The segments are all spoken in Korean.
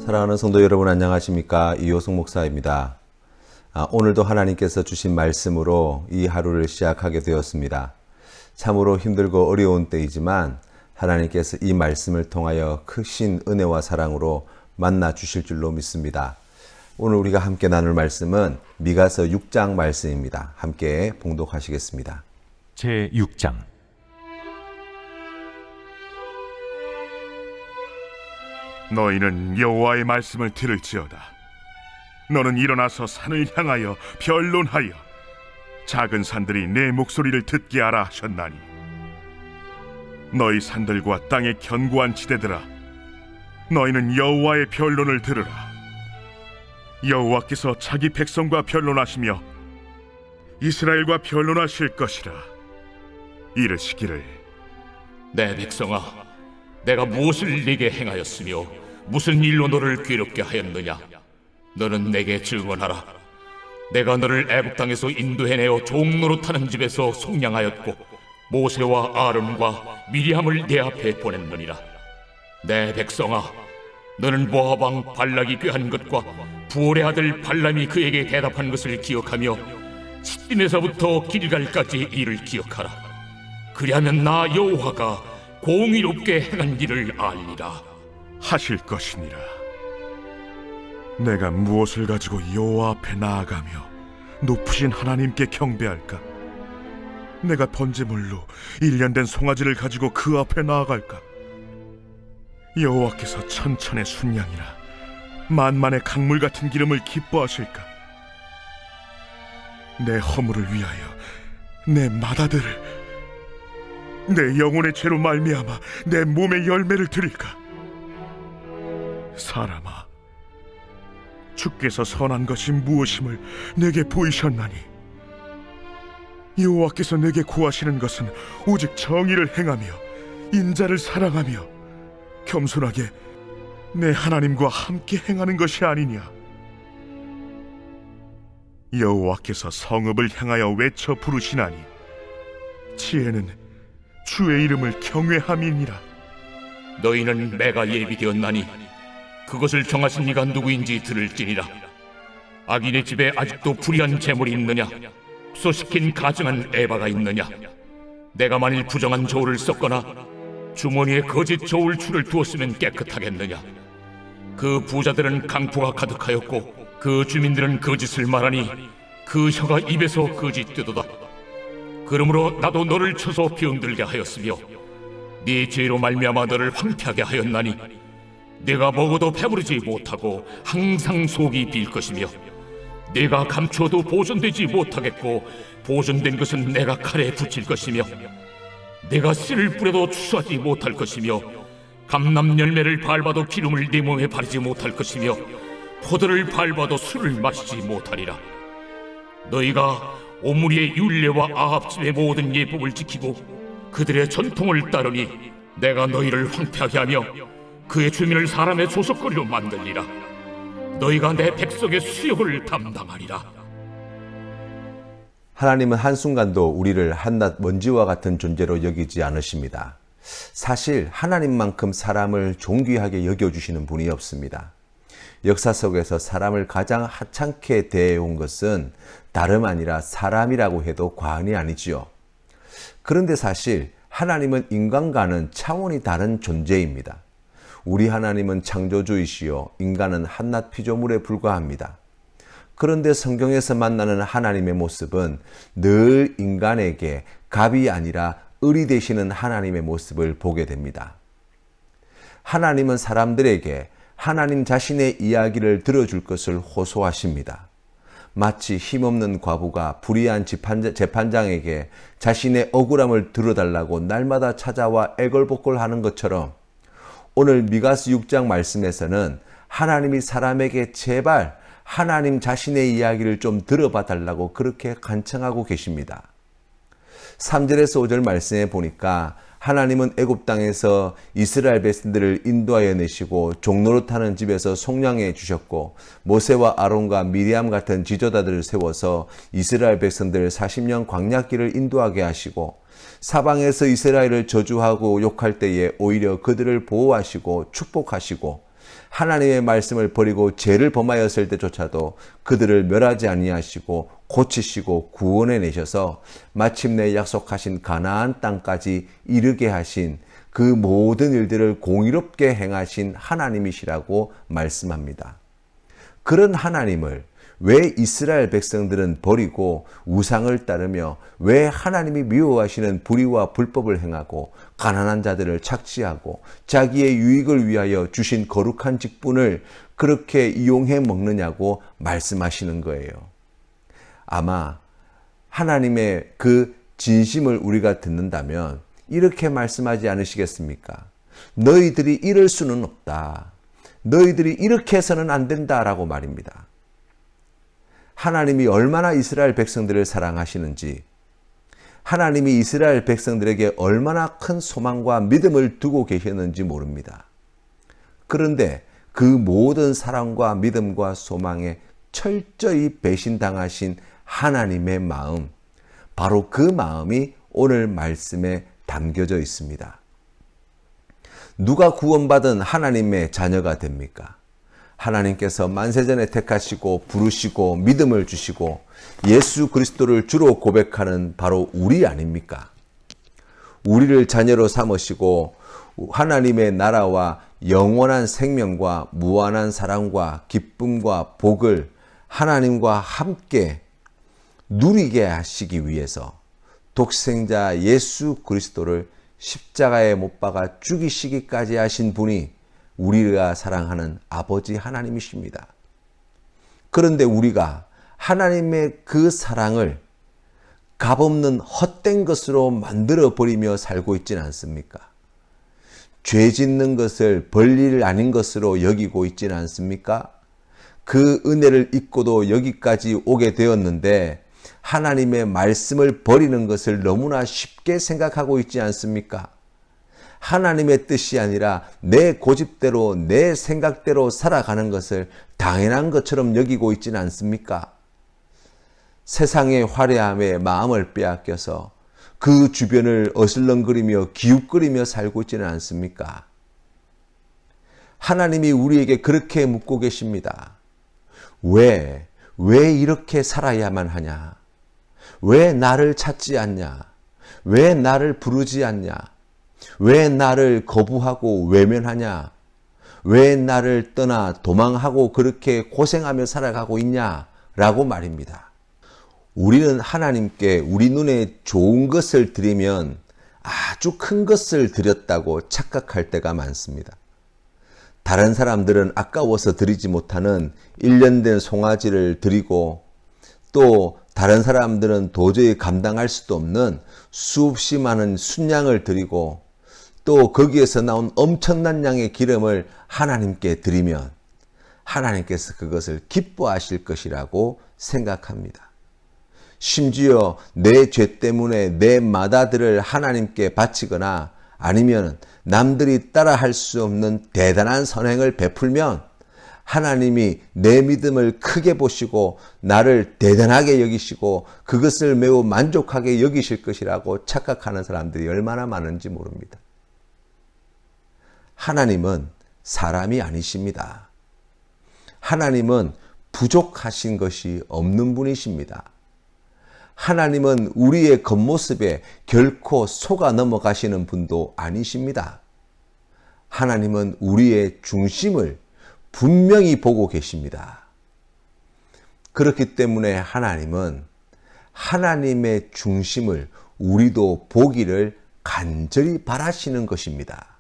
사랑하는 성도 여러분, 안녕하십니까? 이호승 목사입니다. 오늘도 하나님께서 주신 말씀으로 이 하루를 시작하게 되었습니다. 참으로 힘들고 어려운 때이지만 하나님께서 이 말씀을 통하여 크신 은혜와 사랑으로 만나 주실 줄로 믿습니다. 오늘 우리가 함께 나눌 말씀은 미가서 6장 말씀입니다. 함께 봉독하시겠습니다. 제6장. 너희는 여호와의 말씀을 들을지어다. 너는 일어나서 산을 향하여 변론하여 작은 산들이 내 목소리를 듣게 하라 하셨나니, 너희 산들과 땅의 견고한 지대들아, 너희는 여호와의 변론을 들으라. 여호와께서 자기 백성과 변론하시며 이스라엘과 변론하실 것이라. 이르시기를, 내 백성아, 내가 무엇을 네게 행하였으며 무슨 일로 너를 괴롭게 하였느냐? 너는 내게 증언하라. 내가 너를 애굽 땅에서 인도해내어 종노릇하는 집에서 속량하였고 모세와 아론과 미리암을 내 앞에 보냈느니라. 내 백성아, 너는 모압 왕 발락이 꾀한 것과 부올의 아들 발람이 그에게 대답한 것을 기억하며 시딤에서부터 길갈까지 이를 기억하라. 그리하면 나 여호와가 공의롭게 행한 일을 알리라 하실 것이니라. 내가 무엇을 가지고 여호와 앞에 나아가며 높으신 하나님께 경배할까? 내가 번제물로 1년 된 송아지를 가지고 그 앞에 나아갈까? 여호와께서 천천의 순양이라 만만의 강물 같은 기름을 기뻐하실까? 내 허물을 위하여 내 맏아들을, 내 영혼의 죄로 말미암아 내 몸의 열매를 드릴까? 사람아, 주께서 선한 것이 무엇임을 내게 보이셨나니, 여호와께서 내게 구하시는 것은 오직 정의를 행하며 인자를 사랑하며 겸손하게 내 하나님과 함께 행하는 것이 아니냐. 여호와께서 성읍을 향하여 외쳐 부르시나니 지혜는 주의 이름을 경외함이니라. 너희는 매가 예비되었나니 그것을 정하신 이가 누구인지 들을지니라. 악인의 집에 아직도 불의한 재물이 있느냐? 소시킨 가증한 에바가 있느냐? 내가 만일 부정한 저울을 썼거나 주머니에 거짓 저울 줄을 두었으면 깨끗하겠느냐? 그 부자들은 강포가 가득하였고 그 주민들은 거짓을 말하니 그 혀가 입에서 거짓되도다. 그러므로 나도 너를 쳐서 병들게 하였으며 네 죄로 말미암아 너를 황폐하게 하였나니, 네가 먹어도 배부르지 못하고 항상 속이 빌 것이며 네가 감추어도 보존되지 못하겠고 보존된 것은 내가 칼에 붙일 것이며 네가 씨를 뿌려도 추수하지 못할 것이며 감람 열매를 밟아도 기름을 네 몸에 바르지 못할 것이며 포도를 밟아도 술을 마시지 못하리라. 너희가 오므리의 율례와 아합 집의 모든 예법을 지키고 그들의 전통을 따르니 내가 너희를 황폐하게 하며 그의 주민을 사람의 조석거리로 만들리라. 너희가 내 백성의 수욕을 담당하리라. 하나님은 한순간도 우리를 한낱 먼지와 같은 존재로 여기지 않으십니다. 사실 하나님만큼 사람을 존귀하게 여겨주시는 분이 없습니다. 역사 속에서 사람을 가장 하찮게 대해온 것은 다름 아니라 사람이라고 해도 과언이 아니지요. 그런데 사실 하나님은 인간과는 차원이 다른 존재입니다. 우리 하나님은 창조주이시요 인간은 한낱 피조물에 불과합니다. 그런데 성경에서 만나는 하나님의 모습은 늘 인간에게 갑이 아니라 을이 되시는 하나님의 모습을 보게 됩니다. 하나님은 사람들에게 하나님 자신의 이야기를 들어줄 것을 호소하십니다. 마치 힘없는 과부가 불의한 재판장에게 자신의 억울함을 들어달라고 날마다 찾아와 애걸복걸하는 것처럼 오늘 미가서 6장 말씀에서는 하나님이 사람에게 제발 하나님 자신의 이야기를 좀 들어봐 달라고 그렇게 간청하고 계십니다. 3절에서 5절 말씀에 보니까 하나님은 애굽 땅에서 이스라엘 백성들을 인도하여 내시고 종노릇하는 집에서 속량해 주셨고 모세와 아론과 미리암 같은 지도자들을 세워서 이스라엘 백성들을 40년 광야길을 인도하게 하시고 사방에서 이스라엘을 저주하고 욕할 때에 오히려 그들을 보호하시고 축복하시고 하나님의 말씀을 버리고 죄를 범하였을 때조차도 그들을 멸하지 아니하시고 고치시고 구원해 내셔서 마침내 약속하신 가나안 땅까지 이르게 하신 그 모든 일들을 공의롭게 행하신 하나님이시라고 말씀합니다. 그런 하나님을 왜 이스라엘 백성들은 버리고 우상을 따르며 왜 하나님이 미워하시는 불의와 불법을 행하고 가난한 자들을 착취하고 자기의 유익을 위하여 주신 거룩한 직분을 그렇게 이용해 먹느냐고 말씀하시는 거예요. 아마 하나님의 그 진심을 우리가 듣는다면 이렇게 말씀하지 않으시겠습니까? 너희들이 이럴 수는 없다. 너희들이 이렇게 해서는 안 된다라고 말입니다. 하나님이 얼마나 이스라엘 백성들을 사랑하시는지, 하나님이 이스라엘 백성들에게 얼마나 큰 소망과 믿음을 두고 계셨는지 모릅니다. 그런데 그 모든 사랑과 믿음과 소망에 철저히 배신당하신 하나님의 마음, 바로 그 마음이 오늘 말씀에 담겨져 있습니다. 누가 구원받은 하나님의 자녀가 됩니까? 하나님께서 만세전에 택하시고 부르시고 믿음을 주시고 예수 그리스도를 주로 고백하는 바로 우리 아닙니까? 우리를 자녀로 삼으시고 하나님의 나라와 영원한 생명과 무한한 사랑과 기쁨과 복을 하나님과 함께 누리게 하시기 위해서 독생자 예수 그리스도를 십자가에 못 박아 죽이시기까지 하신 분이 우리가 사랑하는 아버지 하나님이십니다. 그런데 우리가 하나님의 그 사랑을 값없는 헛된 것으로 만들어 버리며 살고 있지는 않습니까? 죄 짓는 것을 벌일 아닌 것으로 여기고 있지는 않습니까? 그 은혜를 잊고도 여기까지 오게 되었는데 하나님의 말씀을 버리는 것을 너무나 쉽게 생각하고 있지 않습니까? 하나님의 뜻이 아니라 내 고집대로 내 생각대로 살아가는 것을 당연한 것처럼 여기고 있지는 않습니까? 세상의 화려함에 마음을 빼앗겨서 그 주변을 어슬렁거리며 기웃거리며 살고 있지는 않습니까? 하나님이 우리에게 그렇게 묻고 계십니다. 왜 이렇게 살아야만 하냐? 왜 나를 찾지 않냐? 왜 나를 부르지 않냐? 왜 나를 거부하고 외면하냐? 왜 나를 떠나 도망하고 그렇게 고생하며 살아가고 있냐? 라고 말입니다. 우리는 하나님께 우리 눈에 좋은 것을 드리면 아주 큰 것을 드렸다고 착각할 때가 많습니다. 다른 사람들은 아까워서 드리지 못하는 1년 된 송아지를 드리고 또 다른 사람들은 도저히 감당할 수도 없는 수없이 많은 순양을 드리고 또 거기에서 나온 엄청난 양의 기름을 하나님께 드리면 하나님께서 그것을 기뻐하실 것이라고 생각합니다. 심지어 내 죄 때문에 내 맏아들을 하나님께 바치거나 아니면 남들이 따라할 수 없는 대단한 선행을 베풀면 하나님이 내 믿음을 크게 보시고 나를 대단하게 여기시고 그것을 매우 만족하게 여기실 것이라고 착각하는 사람들이 얼마나 많은지 모릅니다. 하나님은 사람이 아니십니다. 하나님은 부족하신 것이 없는 분이십니다. 하나님은 우리의 겉모습에 결코 속아 넘어가시는 분도 아니십니다. 하나님은 우리의 중심을 분명히 보고 계십니다. 그렇기 때문에 하나님은 하나님의 중심을 우리도 보기를 간절히 바라시는 것입니다.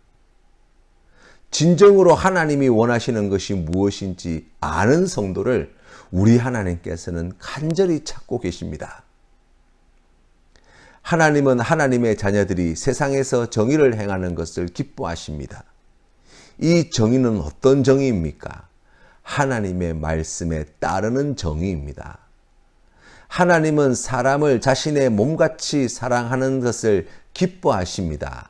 진정으로 하나님이 원하시는 것이 무엇인지 아는 성도를 우리 하나님께서는 간절히 찾고 계십니다. 하나님은 하나님의 자녀들이 세상에서 정의를 행하는 것을 기뻐하십니다. 이 정의는 어떤 정의입니까? 하나님의 말씀에 따르는 정의입니다. 하나님은 사람을 자신의 몸같이 사랑하는 것을 기뻐하십니다.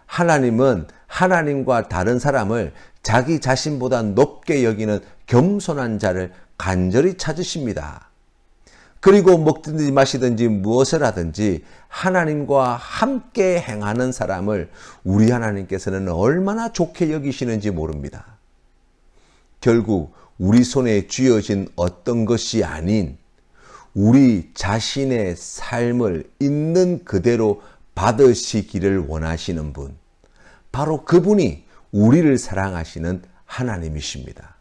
하나님은 하나님과 다른 사람을 자기 자신보다 높게 여기는 겸손한 자를 간절히 찾으십니다. 그리고 먹든지 마시든지 무엇을 하든지 하나님과 함께 행하는 사람을 우리 하나님께서는 얼마나 좋게 여기시는지 모릅니다. 결국 우리 손에 쥐어진 어떤 것이 아닌 우리 자신의 삶을 있는 그대로 받으시기를 원하시는 분, 바로 그분이 우리를 사랑하시는 하나님이십니다.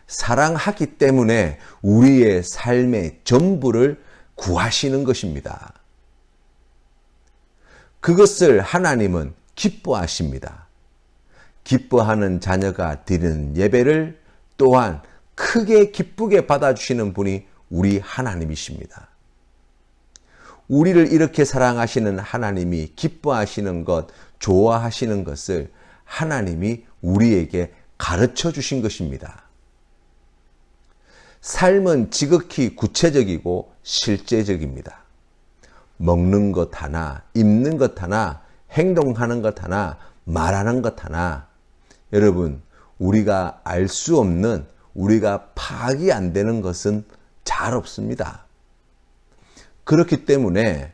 사랑하기 때문에 우리의 삶의 전부를 구하시는 것입니다. 그것을 하나님은 기뻐하십니다. 기뻐하는 자녀가 드리는 예배를 또한 크게 기쁘게 받아주시는 분이 우리 하나님이십니다. 우리를 이렇게 사랑하시는 하나님이 기뻐하시는 것, 좋아하시는 것을 하나님이 우리에게 가르쳐 주신 것입니다. 삶은 지극히 구체적이고 실제적입니다. 먹는 것 하나, 입는 것 하나, 행동하는 것 하나, 말하는 것 하나, 여러분, 우리가 알 수 없는, 우리가 파악이 안 되는 것은 잘 없습니다. 그렇기 때문에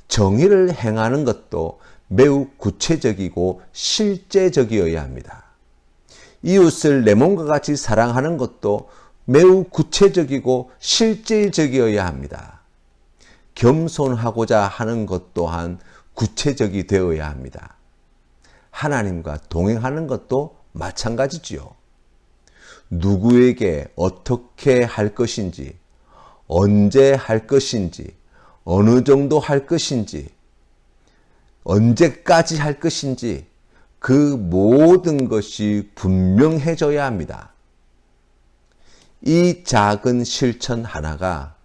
정의를 행하는 것도 매우 구체적이고 실제적이어야 합니다. 이웃을 내 몸과 같이 사랑하는 것도 매우 구체적이고 실제적이어야 합니다. 겸손하고자 하는 것 또한 구체적이 되어야 합니다. 하나님과 동행하는 것도 마찬가지지요. 누구에게 어떻게 할 것인지, 언제 할 것인지, 어느 정도 할 것인지, 언제까지 할 것인지 그 모든 것이 분명해져야 합니다. 이 작은 실천 하나가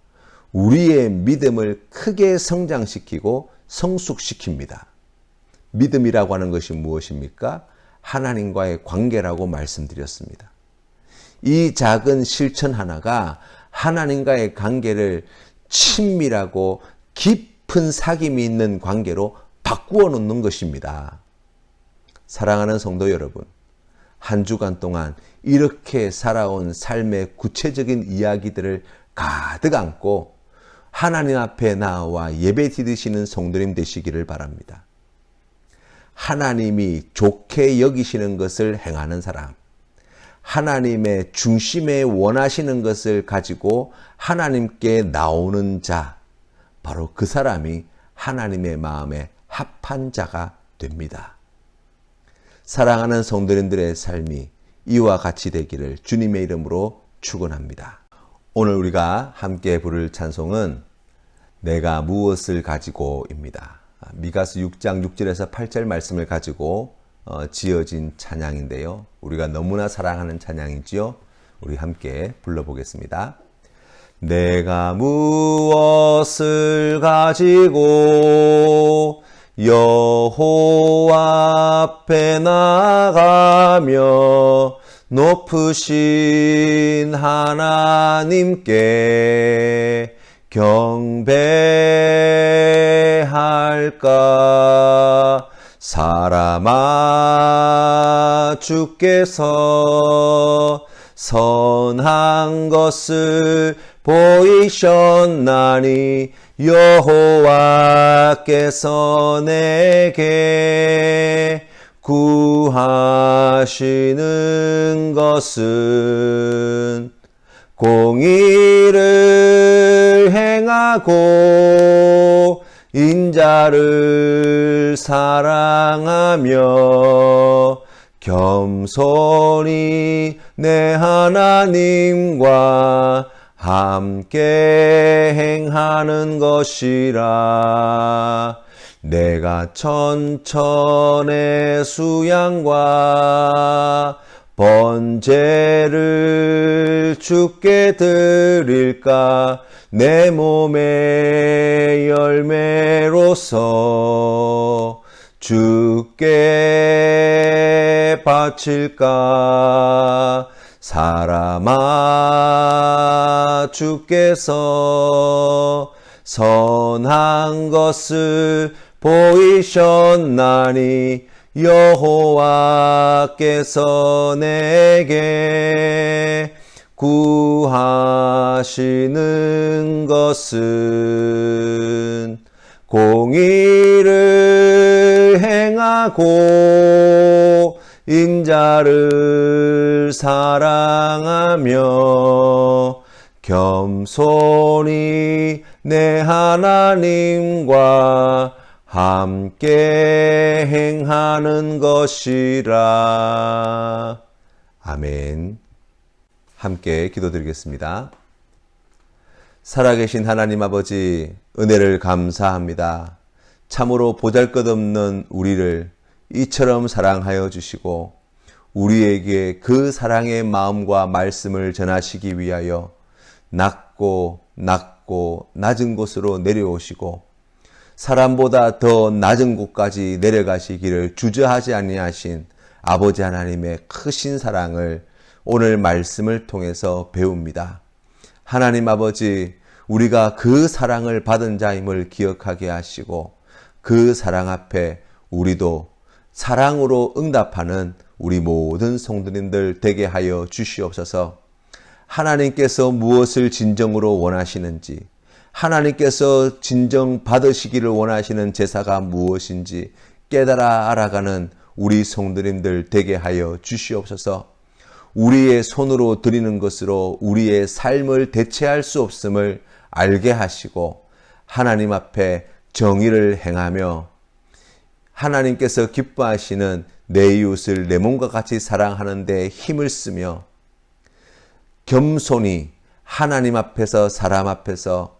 우리의 믿음을 크게 성장시키고 성숙시킵니다. 믿음이라고 하는 것이 무엇입니까? 하나님과의 관계라고 말씀드렸습니다. 이 작은 실천 하나가 하나님과의 관계를 친밀하고 깊은 사귐이 있는 관계로 바꾸어 놓는 것입니다. 사랑하는 성도 여러분, 한 주간 동안 이렇게 살아온 삶의 구체적인 이야기들을 가득 안고 하나님 앞에 나와 예배 드리시는 성도님 되시기를 바랍니다. 하나님이 좋게 여기시는 것을 행하는 사람, 하나님의 중심에 원하시는 것을 가지고 하나님께 나오는 자, 바로 그 사람이 하나님의 마음에 합한 자가 됩니다. 사랑하는 성도님들의 삶이 이와 같이 되기를 주님의 이름으로 축원합니다. 오늘 우리가 함께 부를 찬송은 내가 무엇을 가지고입니다. 미가서 6장 6절에서 8절 말씀을 가지고 지어진 찬양인데요. 우리가 너무나 사랑하는 찬양이지요. 우리 함께 불러보겠습니다. 내가 무엇을 가지고 여호와 앞에 나가며 높으신 하나님께 경배할까? 사람아, 주께서 선한 것을 보이셨나니 여호와께서 내게 구하시는 것은 공의를 행하고 인자를 사랑하며 겸손히 내 하나님과 함께 행하는 것이라. 내가 천천의 수양과 번제를 주께 드릴까? 내 몸의 열매로서 주께 바칠까? 사람아, 주께서 선한 것을 보이셨나니 여호와께서 내게 구하시는 것은 공의를 행하고 인자를 사랑하며 겸손히 내 하나님과 함께 행하는 것이라. 아멘. 함께 기도드리겠습니다. 살아계신 하나님 아버지, 은혜를 감사합니다. 참으로 보잘것없는 우리를 이처럼 사랑하여 주시고 우리에게 그 사랑의 마음과 말씀을 전하시기 위하여 낮고 낮은 곳으로 내려오시고 사람보다 더 낮은 곳까지 내려가시기를 주저하지 아니하신 아버지 하나님의 크신 사랑을 오늘 말씀을 통해서 배웁니다. 하나님 아버지, 우리가 그 사랑을 받은 자임을 기억하게 하시고 그 사랑 앞에 우리도 사랑으로 응답하는 우리 모든 성도님들 되게 하여 주시옵소서. 하나님께서 무엇을 진정으로 원하시는지, 하나님께서 진정 받으시기를 원하시는 제사가 무엇인지 깨달아 알아가는 우리 성도님들 되게 하여 주시옵소서. 우리의 손으로 드리는 것으로 우리의 삶을 대체할 수 없음을 알게 하시고 하나님 앞에 정의를 행하며 하나님께서 기뻐하시는 내 이웃을 내 몸과 같이 사랑하는 데 힘을 쓰며 겸손히 하나님 앞에서 사람 앞에서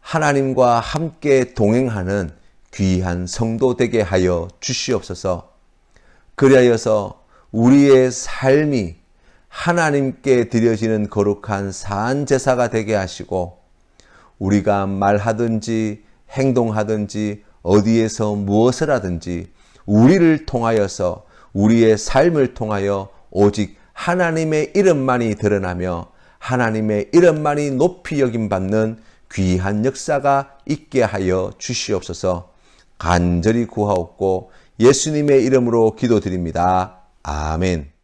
하나님과 함께 동행하는 귀한 성도 되게 하여 주시옵소서. 그리하여서 우리의 삶이 하나님께 드려지는 거룩한 사한 제사가 되게 하시고 우리가 말하든지 행동하든지 어디에서 무엇을 하든지 우리를 통하여서 우리의 삶을 통하여 오직 하나님의 이름만이 드러나며 하나님의 이름만이 높이 여김받는 귀한 역사가 있게 하여 주시옵소서. 간절히 구하옵고 예수님의 이름으로 기도드립니다. 아멘.